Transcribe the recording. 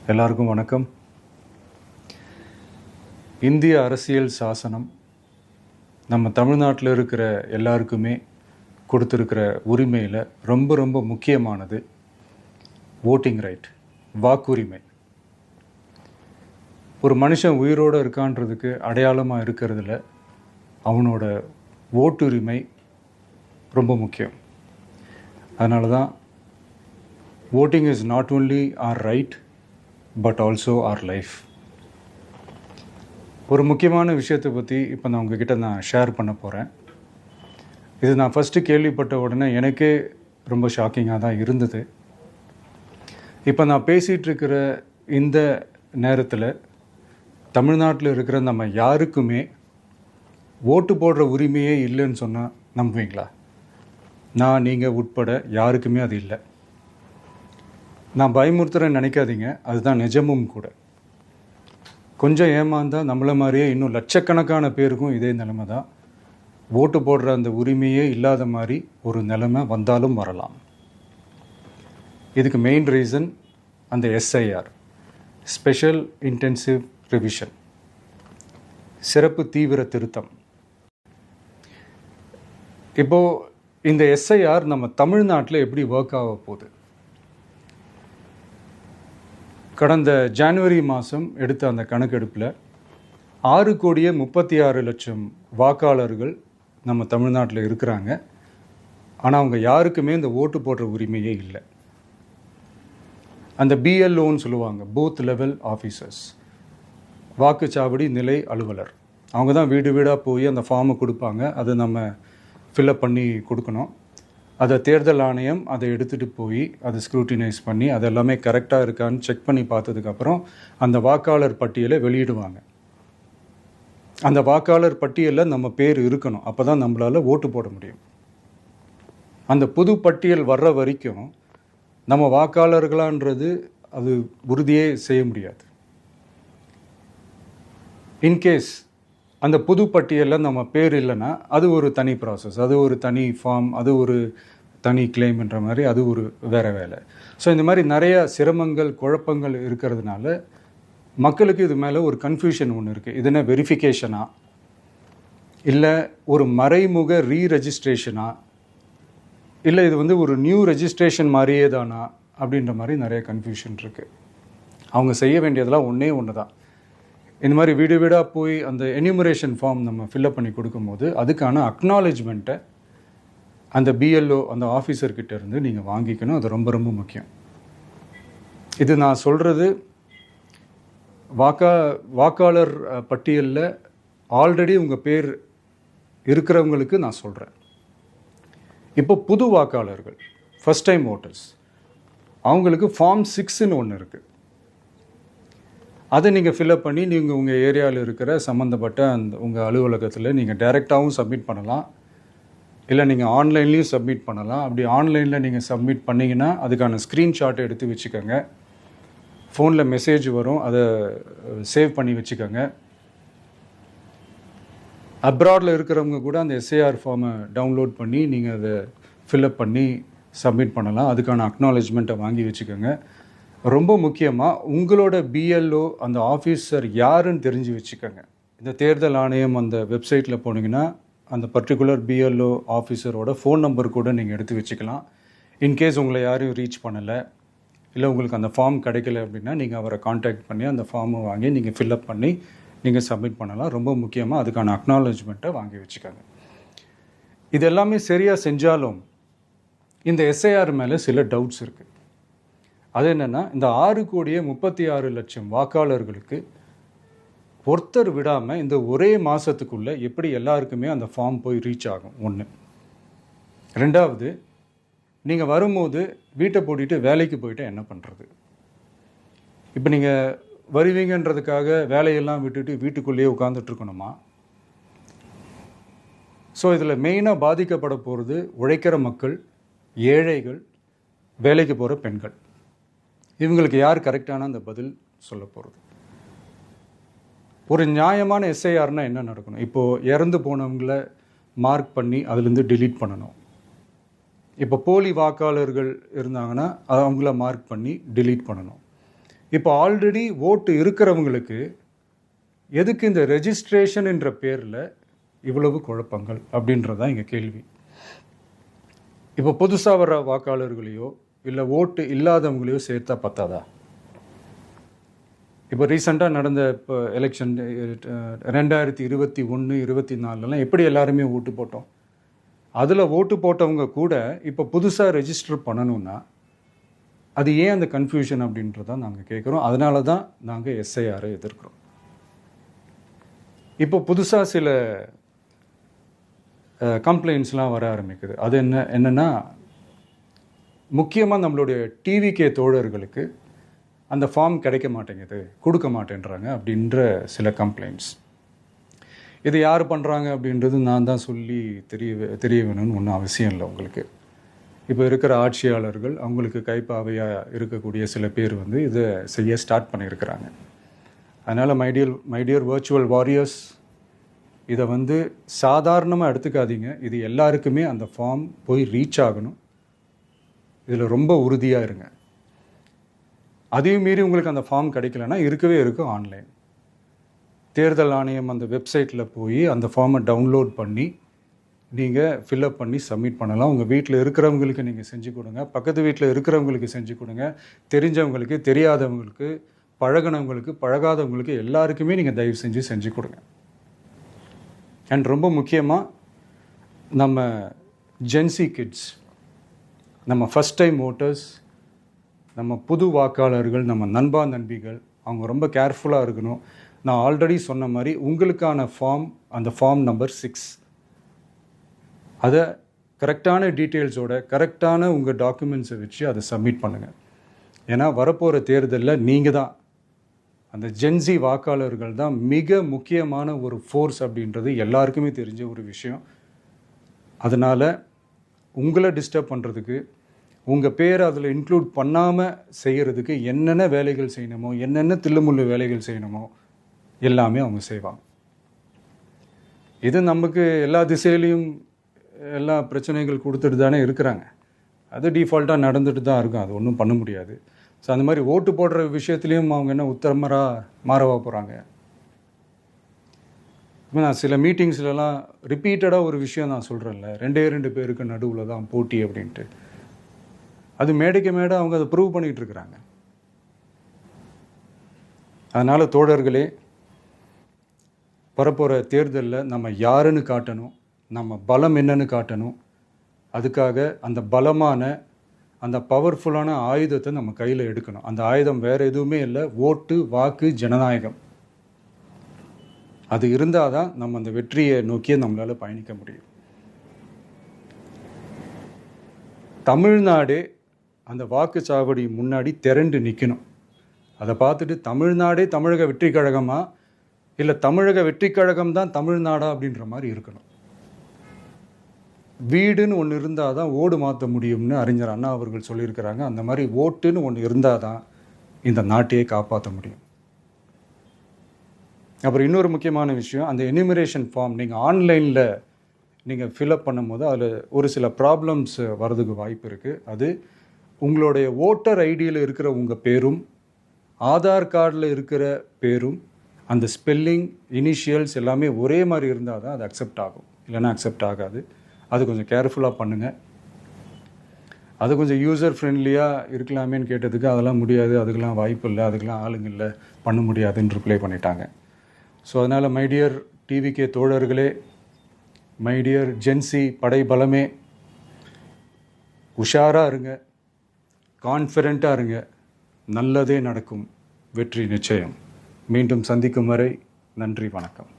எல்லாருக்கும் வணக்கம். இந்திய அரசியல் சாசனம் நம்ம தமிழ்நாட்டில் இருக்கிற எல்லாருக்குமே கொடுத்துருக்கிற உரிமையில் ரொம்ப ரொம்ப முக்கியமானது ஓட்டிங் ரைட், வாக்குரிமை. ஒரு மனுஷன் உயிரோடு இருக்கான்றதுக்கு அடையாளமாக இருக்கிறதுல அவனோட ஓட்டுரிமை ரொம்ப முக்கியம். அதனால தான் voting is not only our right but also our life. ஒரு முக்கியமான விஷயத்தை பற்றி இப்போ நான் உங்ககிட்ட ஷேர் பண்ண போகிறேன். இது நான் ஃபஸ்ட்டு கேள்விப்பட்ட உடனே எனக்கே ரொம்ப ஷாக்கிங்காக தான் இருந்தது. இப்போ நான் பேசிகிட்ருக்கிற இந்த நேரத்தில் தமிழ்நாட்டில் இருக்கிற நம்ம யாருக்குமே ஓட்டு போடுற உரிமையே இல்லைன்னு சொன்னால் நம்புவீங்களா? நான் நீங்கள் உட்பட யாருக்குமே அது இல்லை. நான் பயமுறுத்துறேன்னு நினைக்காதீங்க, அதுதான் நிஜமும் கூட. கொஞ்சம் ஏமாந்தால் நம்மளை மாதிரியே இன்னும் லட்சக்கணக்கான பேருக்கும் இதே நிலைமை தான். ஓட்டு போடுற அந்த உரிமையே இல்லாத மாதிரி ஒரு நிலைமை வந்தாலும் வரலாம். இதுக்கு மெயின் ரீசன் அந்த எஸ்ஐஆர், ஸ்பெஷல் இன்டென்சிவ் ரிவிஷன், சிறப்பு தீவிர திருத்தம். இப்போது இந்த எஸ்ஐஆர் நம்ம தமிழ்நாட்டில் எப்படி ஒர்க் ஆக போகுது? கடந்த ஜனவரி மாதம் எடுத்த அந்த கணக்கெடுப்பில் 6,36,00,000 வாக்காளர்கள் நம்ம தமிழ்நாட்டில் இருக்கிறாங்க. ஆனால் அவங்க யாருக்குமே இந்த ஓட்டு போடுற உரிமையே இல்லை. அந்த பிஎல்ஓன்னு சொல்லுவாங்க, பூத் லெவல் ஆஃபீஸர்ஸ், வாக்குச்சாவடி நிலை அலுவலர். அவங்க தான் வீடு வீடாக போய் அந்த ஃபார்மை கொடுப்பாங்க. அதை நம்ம ஃபில்அப் பண்ணி கொடுக்கணும். அதை தேர்தல் ஆணையம் அதை எடுத்துகிட்டு போய் அதை ஸ்க்ரூட்டினைஸ் பண்ணி அது எல்லாமே கரெக்டாக இருக்கான்னு செக் பண்ணி பார்த்ததுக்கப்புறம் அந்த வாக்காளர் பட்டியலை வெளியிடுவாங்க. அந்த வாக்காளர் பட்டியலில் நம்ம பேர் இருக்கணும், அப்போ தான் நம்மளால் ஓட்டு போட முடியும். அந்த புது பட்டியல் வர்ற வரைக்கும் நம்ம வாக்காளர்களான்றது அது உறுதியே செய்ய முடியாது. இன்கேஸ் அந்த புது பட்டியலில் நம்ம பேர் இல்லைன்னா அது ஒரு தனி ப்ராசஸ், அது ஒரு தனி ஃபார்ம், அது ஒரு தனி கிளைம்ன்ற மாதிரி அது ஒரு வேறு வேலை. ஸோ இந்த மாதிரி நிறைய சிரமங்கள் குழப்பங்கள் இருக்கிறதுனால மக்களுக்கு இது மேலே ஒரு கன்ஃபியூஷன் ஒன்று இருக்குது. இது என்ன வெரிஃபிகேஷனா இல்லை ஒரு மறைமுக ரீரெஜிஸ்ட்ரேஷனா இல்லை இது வந்து ஒரு நியூ ரெஜிஸ்ட்ரேஷன் மாதிரியே தானா அப்படின்ற மாதிரி நிறைய கன்ஃபியூஷன் இருக்குது. அவங்க செய்ய வேண்டியதெல்லாம் ஒன்று தான். இந்த மாதிரி வீடு வீடாக போய் அந்த எனிமரேஷன் ஃபார்ம் நம்ம ஃபில்அப் பண்ணி கொடுக்கும்போது அதுக்கான அக்னாலேஜ்மெண்ட்டை அந்த பிஎல்ஓ அந்த ஆஃபீஸர்கிட்ட இருந்து நீங்கள் வாங்கிக்கணும். அது ரொம்ப ரொம்ப முக்கியம். இது நான் சொல்கிறது வாக்காளர் பட்டியலில் ஆல்ரெடி உங்கள் பேர் இருக்கிறவங்களுக்கு நான் சொல்கிறேன். இப்போ புது வாக்காளர்கள், ஃபஸ்ட் டைம் ஓட்டர்ஸ், அவங்களுக்கு ஃபார்ம் 6ன்னு ஒன்று இருக்குது. அதை நீங்கள் ஃபில்அப் பண்ணி நீங்கள் உங்கள் ஏரியாவில் இருக்கிற சம்மந்தப்பட்ட அந்த உங்கள் அலுவலகத்தில் நீங்கள் டைரெக்டாகவும் சப்மிட் பண்ணலாம், இல்லை நீங்கள் ஆன்லைன்லேயும் சப்மிட் பண்ணலாம். அப்படி ஆன்லைனில் நீங்கள் சப்மிட் பண்ணிங்கன்னா அதுக்கான ஸ்க்ரீன்ஷாட்டை எடுத்து வச்சுக்கோங்க. ஃபோனில் மெசேஜ் வரும், அதை சேவ் பண்ணி வச்சுக்கோங்க. அப்ராடில் இருக்கிறவங்க கூட அந்த எஸ்ஐஆர் ஃபார்மை டவுன்லோட் பண்ணி நீங்கள் அதை ஃபில்அப் பண்ணி சப்மிட் பண்ணலாம். அதுக்கான அக்னாலேஜ்மெண்ட்டை வாங்கி வச்சுக்கோங்க. ரொம்ப முக்கியமாக உங்களோட பிஎல்ஓ அந்த ஆஃபீஸர் யாருன்னு தெரிஞ்சு வச்சுக்கோங்க. இந்த தேர்தல் ஆணையம் அந்த வெப்சைட்டில் போனீங்கன்னா அந்த பர்டிகுலர் பிஎல்ஓ ஆஃபீஸரோட ஃபோன் நம்பர் கூட நீங்கள் எடுத்து வச்சுக்கலாம். இன்கேஸ் உங்களை யாரையும் ரீச் பண்ணலை இல்லை உங்களுக்கு அந்த ஃபார்ம் கிடைக்கல அப்படின்னா நீங்கள் அவரை காண்டாக்ட் பண்ணி அந்த ஃபார்மை வாங்கி நீங்கள் ஃபில்அப் பண்ணி நீங்கள் சப்மிட் பண்ணலாம். ரொம்ப முக்கியமாக அதுக்கான அக்னாலேஜ்மெண்ட்டை வாங்கி வச்சுக்கோங்க. இது எல்லாமே சரியாக செஞ்சாலும் இந்த எஸ்ஐஆர் மேலே சில டவுட்ஸ் இருக்குது. அது என்னென்னா, இந்த 6,36,00,000 வாக்காளர்களுக்கு ஒருத்தர் விடாமல் இந்த ஒரே மாதத்துக்குள்ளே எப்படி எல்லாருக்குமே அந்த ஃபார்ம் போய் ரீச் ஆகும்? ஒன்று. ரெண்டாவது, நீங்கள் வரும்போது வீட்டை பூட்டிட்டு வேலைக்கு போயிட்டு என்ன பண்ணுறது? இப்போ நீங்கள் வருவீங்கன்றதுக்காக வேலையெல்லாம் விட்டுட்டு வீட்டுக்குள்ளேயே உட்காந்துட்ருக்கணுமா? ஸோ இதில் மெயினாக பாதிக்கப்பட போகிறது உழைக்கிற மக்கள், ஏழைகள், வேலைக்கு போகிற பெண்கள். இவங்களுக்கு யார் கரெக்டான அந்த பதில் சொல்ல போகிறது? ஒரு நியாயமான எஸ்ஐஆர்னால் என்ன நடக்கணும்? இப்போது இறந்து போனவங்கள மார்க் பண்ணி அதுலேருந்து டிலீட் பண்ணணும். இப்போ போலி வாக்காளர்கள் இருந்தாங்கன்னா அவங்கள மார்க் பண்ணி டிலீட் பண்ணணும். இப்போ ஆல்ரெடி ஓட்டு இருக்கிறவங்களுக்கு எதுக்கு இந்த ரெஜிஸ்ட்ரேஷன் என்ற பேரில் இவ்வளவு குழப்பங்கள் அப்படின்றதான் இங்கே கேள்வி. இப்போ புதுசாக வர்ற வாக்காளர்களையோ இல்லை ஓட்டு இல்லாதவங்களையோ சேர்த்தா பத்தாதா? இப்போ ரீசெண்டாக நடந்த இப்போ எலெக்ஷன் 2021, 24 எப்படி எல்லாருமே ஓட்டு போட்டோம்? அதில் ஓட்டு போட்டவங்க கூட இப்போ புதுசாக ரெஜிஸ்டர் பண்ணணும்னா அது ஏன் அந்த கன்ஃபியூஷன் அப்படின்றதான் நாங்கள் கேட்குறோம். அதனால தான் நாங்கள் எஸ்ஐஆரை எதிர்க்கிறோம். இப்போ புதுசாக சில கம்ப்ளைண்ட்ஸ்லாம் வர ஆரம்பிக்குது. அது என்னென்னா முக்கியமாக நம்மளுடைய டிவிகே தோழர்களுக்கு அந்த ஃபார்ம் கிடைக்க மாட்டேங்குது, கொடுக்க மாட்டேன்றாங்க அப்படின்ற சில கம்ப்ளைண்ட்ஸ். இது யார் பண்ணுறாங்க அப்படின்றது நான் தான் சொல்லி தெரிய வேணும்னு ஒன்றும் அவசியம் இல்லை உங்களுக்கு. இப்போ இருக்கிற ஆட்சியாளர்கள் அவங்களுக்கு கைப்பாவையாக இருக்கக்கூடிய சில பேர் வந்து இதை செய்ய ஸ்டார்ட் பண்ணியிருக்கிறாங்க. அதனால் மைடியர் வர்ச்சுவல் வாரியர்ஸ், இதை வந்து சாதாரணமாக எடுத்துக்காதீங்க. இது எல்லாருக்குமே அந்த ஃபார்ம் போய் ரீச் ஆகணும். இதில் ரொம்ப உறுதியாக இருங்க. அதையும் மீறி உங்களுக்கு அந்த ஃபார்ம் கிடைக்கலன்னா இருக்கவே இருக்கும் ஆன்லைன். தேர்தல் ஆணையம் அந்த வெப்சைட்டில் போய் அந்த ஃபார்மை டவுன்லோட் பண்ணி நீங்கள் ஃபில்அப் பண்ணி சப்மிட் பண்ணலாம். உங்கள் வீட்டில் இருக்கிறவங்களுக்கு நீங்கள் செஞ்சு கொடுங்க, பக்கத்து வீட்டில் இருக்கிறவங்களுக்கு செஞ்சு கொடுங்க, தெரிஞ்சவங்களுக்கு, தெரியாதவங்களுக்கு, பழகினவங்களுக்கு, பழகாதவங்களுக்கு எல்லாருக்குமே நீங்கள் தயவு செஞ்சு கொடுங்க. அண்ட் ரொம்ப முக்கியமாக நம்ம ஜென்சி கிட்ஸ், நம்ம ஃபஸ்ட் டைம் ஓட்டர்ஸ், நம்ம புது வாக்காளர்கள், நம்ம நண்பா நண்பிகள், அவங்க ரொம்ப கேர்ஃபுல்லாக இருக்கணும். நான் ஆல்ரெடி சொன்ன மாதிரி உங்களுக்கான ஃபார்ம், அந்த ஃபார்ம் நம்பர் 6, அதை கரெக்டான டீட்டெயில்ஸோட கரெக்டான உங்கள் டாக்குமெண்ட்ஸை வச்சு அதை சப்மிட் பண்ணுங்கள். ஏன்னா வரப்போகிற தேர்தலில் நீங்கள் தான், அந்த ஜென்சி வாக்காளர்கள் தான் மிக முக்கியமான ஒரு ஃபோர்ஸ் அப்படின்றது எல்லாருக்குமே தெரிஞ்ச ஒரு விஷயம். அதனால் உங்களை டிஸ்டர்ப் பண்ணுறதுக்கு, உங்கள் பேரை அதில் இன்க்ளூட் பண்ணாமல் செய்கிறதுக்கு என்னென்ன வேலைகள் செய்யணுமோ, என்னென்ன தில்லுமுள்ளு வேலைகள் செய்யணுமோ எல்லாமே அவங்க செய்வாங்க. இது நமக்கு எல்லா திசையிலையும் எல்லா பிரச்சனைகள் கொடுத்துட்டு தானே இருக்கிறாங்க. அது டிஃபால்ட்டாக நடந்துட்டு தான் இருக்கும். அது ஒன்றும் பண்ண முடியாது. ஸோ அந்த மாதிரி ஓட்டு போடுற விஷயத்துலேயும் அவங்க என்ன மாறவா போகிறாங்க? இப்போ நான் சில மீட்டிங்ஸ்லலாம் ரிப்பீட்டடாக ஒரு விஷயம் நான் சொல்கிறேன்ல, 2 பேருக்கு நடுவில் தான் போட்டி அப்படின்ட்டு. அது மேடைக்கு மேடை அவங்க அதை ப்ரூவ் பண்ணிகிட்டு இருக்கிறாங்க. அதனால் தோழர்களே, வரப்போகிற தேர்தலில் நம்ம யாருன்னு காட்டணும், நம்ம பலம் என்னன்னு காட்டணும். அதுக்காக அந்த பலமான, அந்த பவர்ஃபுல்லான ஆயுதத்தை நம்ம கையில் எடுக்கணும். அந்த ஆயுதம் வேறு எதுவுமே இல்லை, ஓட்டு, வாக்கு, ஜனநாயகம். அது இருந்தால் தான் நம்ம அந்த வெற்றியை நோக்கியே நம்மளால் பயணிக்க முடியும். தமிழ்நாடே அந்த வாக்குச்சாவடி முன்னாடி திரண்டு நிற்கணும். அதை பார்த்துட்டு தமிழ்நாடே தமிழக வெற்றி கழகமா, இல்லை தமிழக வெற்றி கழகம் தான் தமிழ்நாடா அப்படின்ற மாதிரி இருக்கணும். வீடுன்னு ஒன்று இருந்தால் தான் ஓடு மாற்ற முடியும்னு அறிஞர் அண்ணா அவர்கள் சொல்லியிருக்கிறாங்க. அந்த மாதிரி ஓட்டுன்னு ஒன்று இருந்தால் தான் இந்த நாட்டையே காப்பாற்ற முடியும். அப்புறம் இன்னொரு முக்கியமான விஷயம், அந்த எனிமரேஷன் ஃபார்ம் நீங்கள் ஆன்லைனில் நீங்கள் ஃபில்அப் பண்ணும்போது அதில் ஒரு சில ப்ராப்ளம்ஸ் வர்றதுக்கு வாய்ப்பு இருக்குது. அது உங்களுடைய ஓட்டர் ஐடியில் இருக்கிற உங்கள் பேரும், ஆதார் கார்டில் இருக்கிற பேரும், அந்த ஸ்பெல்லிங், இனிஷியல்ஸ் எல்லாமே ஒரே மாதிரி இருந்தால் தான் அது அக்செப்ட் ஆகும், இல்லைன்னா அக்செப்ட் ஆகாது. அது கொஞ்சம் கேர்ஃபுல்லாக பண்ணுங்கள். அது கொஞ்சம் யூசர் ஃப்ரெண்ட்லியாக இருக்கலாமேன்னு கேட்டதுக்கு அதெல்லாம் முடியாது, அதுக்கெல்லாம் வாய்ப்பு இல்லை, அதுக்கெல்லாம் ஆளுங்க இல்லை, பண்ண முடியாதுன்னு ரிப்ளை பண்ணிட்டாங்க. ஸோ அதனால் மைடியர் டிவிகே தோழர்களே, மைடியர் ஜென்சி படை பலமே, உஷாராக இருங்க, கான்ஃபிடெண்ட்டாக இருங்க. நல்லதே நடக்கும். வெற்றி நிச்சயம். மீண்டும் சந்திக்கும் வரை நன்றி, வணக்கம்.